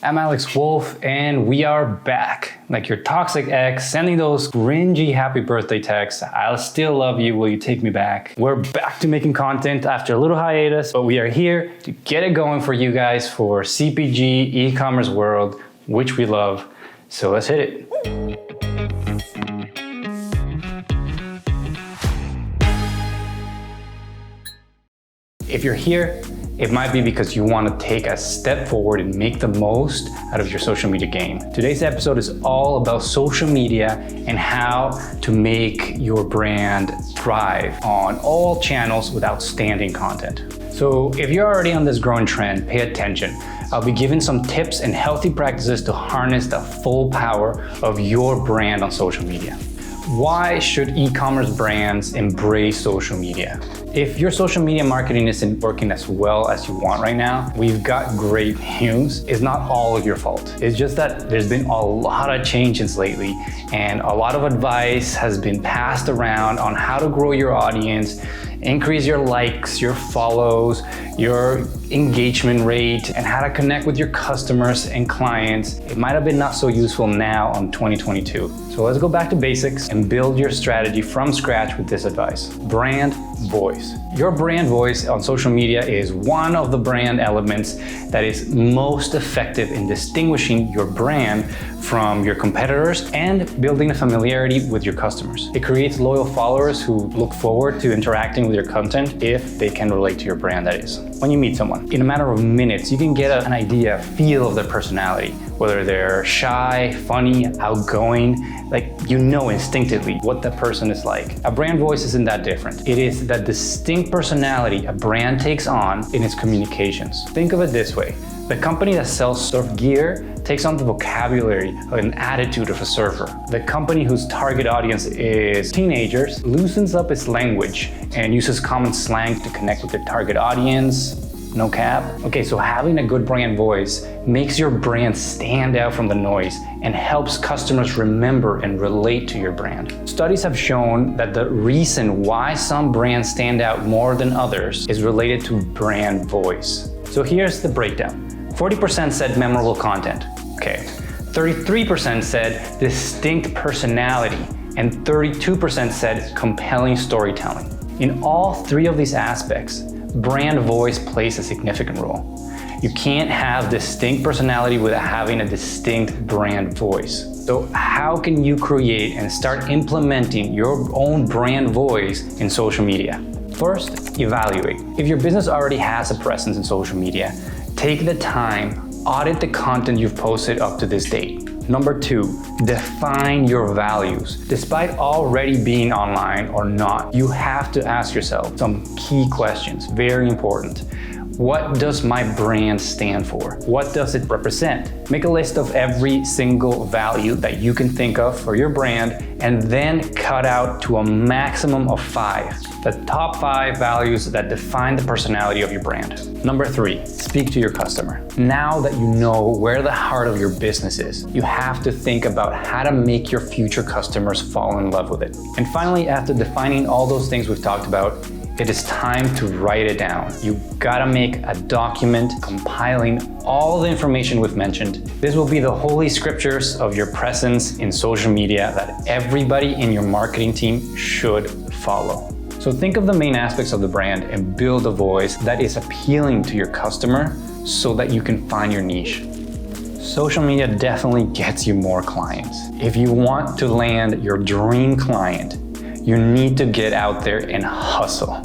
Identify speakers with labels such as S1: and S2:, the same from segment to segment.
S1: I'm Alex Wolf, and we are back. Like your toxic ex, sending those cringy happy birthday texts. I'll still love you, will you take me back? We're back to making content after a little hiatus, but we are here to get it going for you guys for CPG, e-commerce world, which we love. So let's hit it. If you're here, it might be because you want to take a step forward and make the most out of your social media game. Today's episode is all about social media and how to make your brand thrive on all channels with outstanding content. So if you're already on this growing trend, pay attention. I'll be giving some tips and healthy practices to harness the full power of your brand on social media. Why should e-commerce brands embrace social media? If your social media marketing isn't working as well as you want right now, we've got great news. It's not all of your fault. It's just that there's been a lot of changes lately, and a lot of advice has been passed around on how to grow your audience, increase your likes, your follows, your engagement rate, and how to connect with your customers and clients. It might have been not so useful now in 2022. So let's go back to basics and build your strategy from scratch with this advice. Brand voice. Your brand voice on social media is one of the brand elements that is most effective in distinguishing your brand from your competitors and building a familiarity with your customers. It creates loyal followers who look forward to interacting with your content if they can relate to your brand, that is. When you meet someone, in a matter of minutes, you can get an idea, a feel of their personality, whether they're shy, funny, outgoing, like you know instinctively what that person is like. A brand voice isn't that different. It is that distinct personality a brand takes on in its communications. Think of it this way. The company that sells surf gear takes on the vocabulary and attitude of a surfer. The company whose target audience is teenagers loosens up its language and uses common slang to connect with their target audience. No cap? Okay, so having a good brand voice makes your brand stand out from the noise and helps customers remember and relate to your brand. Studies have shown that the reason why some brands stand out more than others is related to brand voice. So here's the breakdown. 40% said memorable content. Okay. 33% said distinct personality, and 32% said compelling storytelling. In all three of these aspects, brand voice plays a significant role. You can't have distinct personality without having a distinct brand voice. So how can you create and start implementing your own brand voice in social media? First, evaluate. If your business already has a presence in social media, take the time, audit the content you've posted up to this date. Number 2, define your values. Despite already being online or not, you have to ask yourself some key questions, very important. What does my brand stand for? What does it represent? Make a list of every single value that you can think of for your brand and then cut out to a maximum of 5. The top 5 values that define the personality of your brand. Number 3, speak to your customer. Now that you know where the heart of your business is, you have to think about how to make your future customers fall in love with it. And finally, after defining all those things we've talked about, it is time to write it down. You gotta make a document compiling all the information we've mentioned. This will be the holy scriptures of your presence in social media that everybody in your marketing team should follow. So think of the main aspects of the brand and build a voice that is appealing to your customer so that you can find your niche. Social media definitely gets you more clients. If you want to land your dream client, you need to get out there and hustle.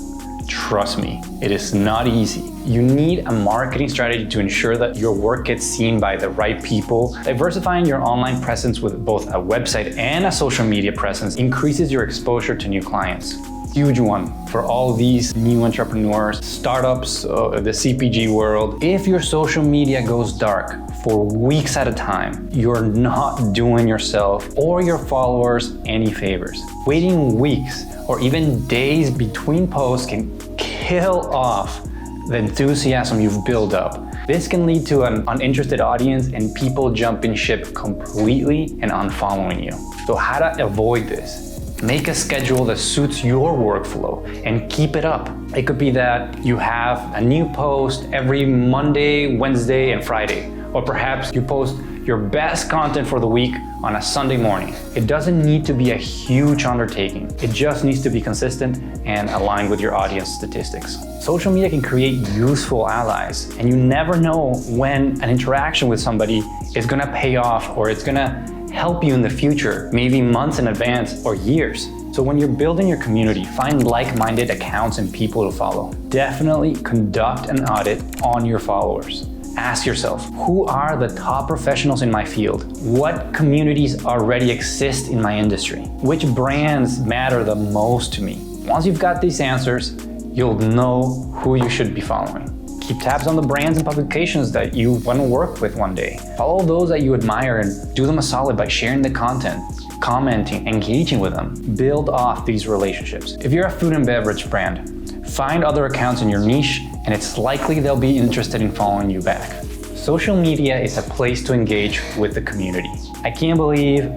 S1: Trust me, it is not easy. You need a marketing strategy to ensure that your work gets seen by the right people. Diversifying your online presence with both a website and a social media presence increases your exposure to new clients. Huge one for all these new entrepreneurs, startups, the CPG world. If your social media goes dark for weeks at a time, you're not doing yourself or your followers any favors. Waiting weeks or even days between posts can kill off the enthusiasm you've built up. This can lead to an uninterested audience and people jumping ship completely and unfollowing you. So how to avoid this? Make a schedule that suits your workflow and keep it up. It could be that you have a new post every Monday, Wednesday, and Friday, Or perhaps you post your best content for the week on a Sunday morning. It doesn't need to be a huge undertaking. It just needs to be consistent and aligned with your audience statistics. Social media can create useful allies, and you never know when an interaction with somebody is gonna pay off or it's gonna help you in the future, maybe months in advance or years. So when you're building your community, find like-minded accounts and people to follow. Definitely conduct an audit on your followers. Ask yourself, who are the top professionals in my field? What communities already exist in my industry? Which brands matter the most to me? Once you've got these answers, you'll know who you should be following. Keep tabs on the brands and publications that you want to work with one day. Follow those that you admire and do them a solid by sharing the content, commenting, engaging with them. Build off these relationships. If you're a food and beverage brand, find other accounts in your niche and it's likely they'll be interested in following you back. Social media is a place to engage with the community. I can't believe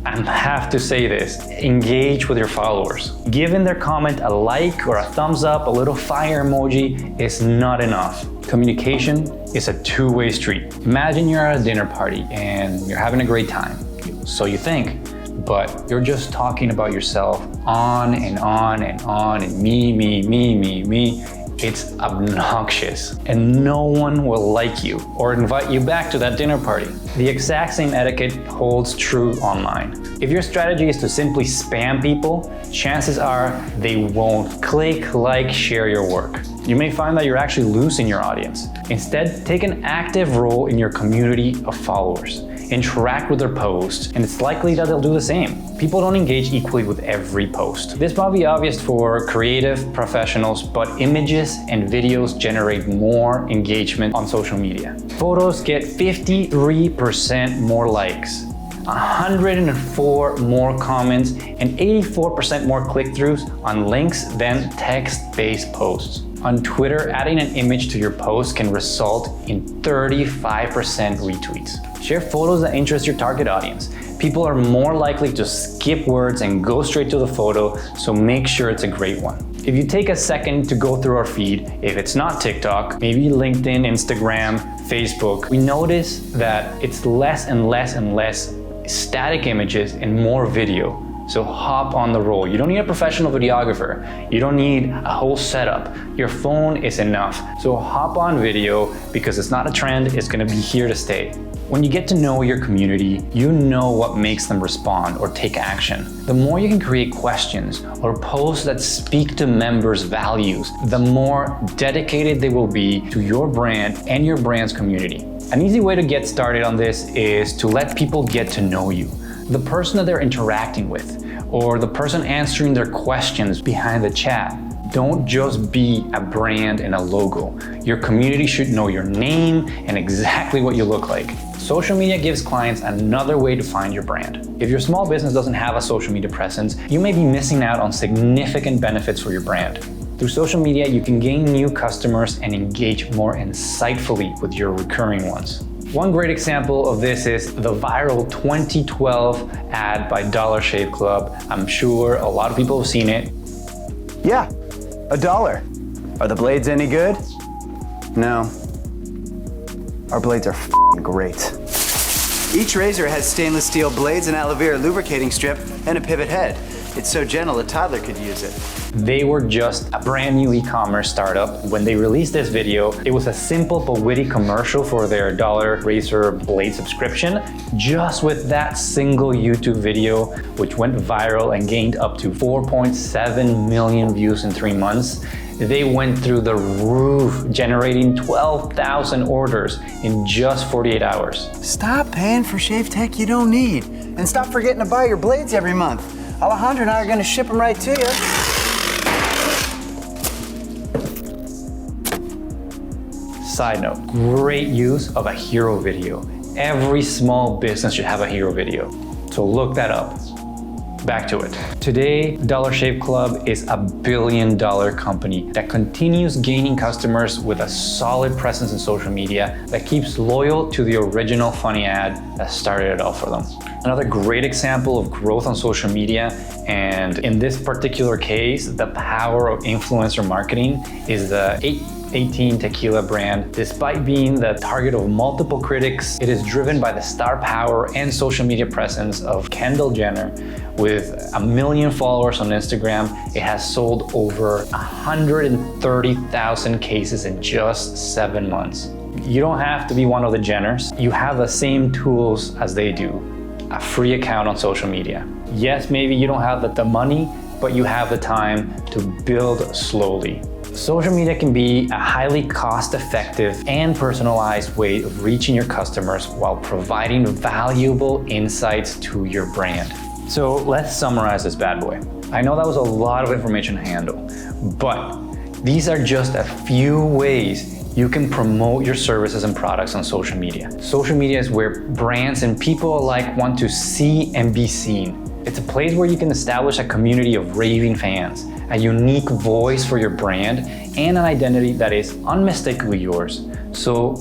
S1: I have to say this, engage with your followers. Giving their comment a like or a thumbs up, a little fire emoji is not enough. Communication is a two-way street. Imagine you're at a dinner party and you're having a great time. So you think, but you're just talking about yourself on and on and on and me. It's obnoxious and no one will like you or invite you back to that dinner party. The exact same etiquette holds true online. If your strategy is to simply spam people, chances are they won't click, like, share your work. You may find that you're actually losing your audience. Instead, take an active role in your community of followers. Interact with their posts, and it's likely that they'll do the same. People don't engage equally with every post. This might be obvious for creative professionals, but images and videos generate more engagement on social media. Photos get 53% more likes, 104 more comments, and 84% more click-throughs on links than text-based posts. On Twitter, adding an image to your post can result in 35% retweets. Share photos that interest your target audience. People are more likely to skip words and go straight to the photo, so make sure it's a great one. If you take a second to go through our feed, if it's not TikTok, maybe LinkedIn, Instagram, Facebook, we notice that it's less and less static images and more video. So hop on the roll. You don't need a professional videographer. You don't need a whole setup. Your phone is enough. So hop on video because it's not a trend, it's gonna be here to stay. When you get to know your community, you know what makes them respond or take action. The more you can create questions or posts that speak to members' values, the more dedicated they will be to your brand and your brand's community. An easy way to get started on this is to let people get to know you. The person that they're interacting with, or the person answering their questions behind the chat. Don't just be a brand and a logo. Your community should know your name and exactly what you look like. Social media gives clients another way to find your brand. If your small business doesn't have a social media presence, you may be missing out on significant benefits for your brand. Through social media, you can gain new customers and engage more insightfully with your recurring ones. One great example of this is the viral 2012 ad by Dollar Shave Club. I'm sure a lot of people have seen it.
S2: Yeah, $1. Are the blades any good? No. Our blades are f***ing great. Each razor has stainless steel blades, an aloe vera lubricating strip, and a pivot head. It's so gentle a toddler could use it.
S1: They were just a brand new e-commerce startup. When they released this video, it was a simple but witty commercial for their dollar razor blade subscription. Just with that single YouTube video, which went viral and gained up to 4.7 million views in 3 months, they went through the roof, generating 12,000 orders in just 48 hours.
S2: Stop paying for shave tech you don't need, and stop forgetting to buy your blades every month. Alejandro and I are gonna ship them right to you.
S1: Side note, great use of a hero video. Every small business should have a hero video. So look that up. Back to it. Today, Dollar Shave Club is a billion-dollar company that continues gaining customers with a solid presence in social media that keeps loyal to the original funny ad that started it all for them. Another great example of growth on social media, and in this particular case, the power of influencer marketing, is the 2018 tequila brand. Despite being the target of multiple critics, it is driven by the star power and social media presence of Kendall Jenner. With 1 million followers on Instagram, it has sold over 130,000 cases in just 7 months. You don't have to be one of the Jenners. You have the same tools as they do. A free account on social media. Yes, maybe you don't have the money, but you have the time to build slowly. Social media can be a highly cost-effective and personalized way of reaching your customers while providing valuable insights to your brand. So let's summarize this bad boy. I know that was a lot of information to handle, but these are just a few ways you can promote your services and products on social media. Social media is where brands and people alike want to see and be seen. It's a place where you can establish a community of raving fans, a unique voice for your brand, and an identity that is unmistakably yours. So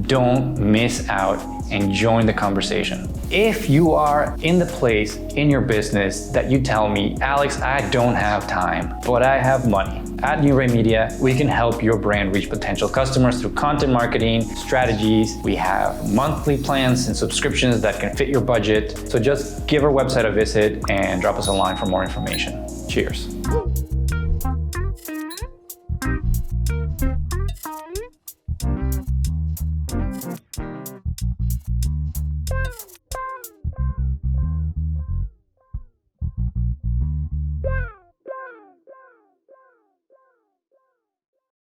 S1: don't miss out and join the conversation. If you are in the place in your business that you tell me, Alex, I don't have time, but I have money. At New Rey Media, we can help your brand reach potential customers through content marketing strategies. We have monthly plans and subscriptions that can fit your budget. So just give our website a visit and drop us a line for more information. Cheers.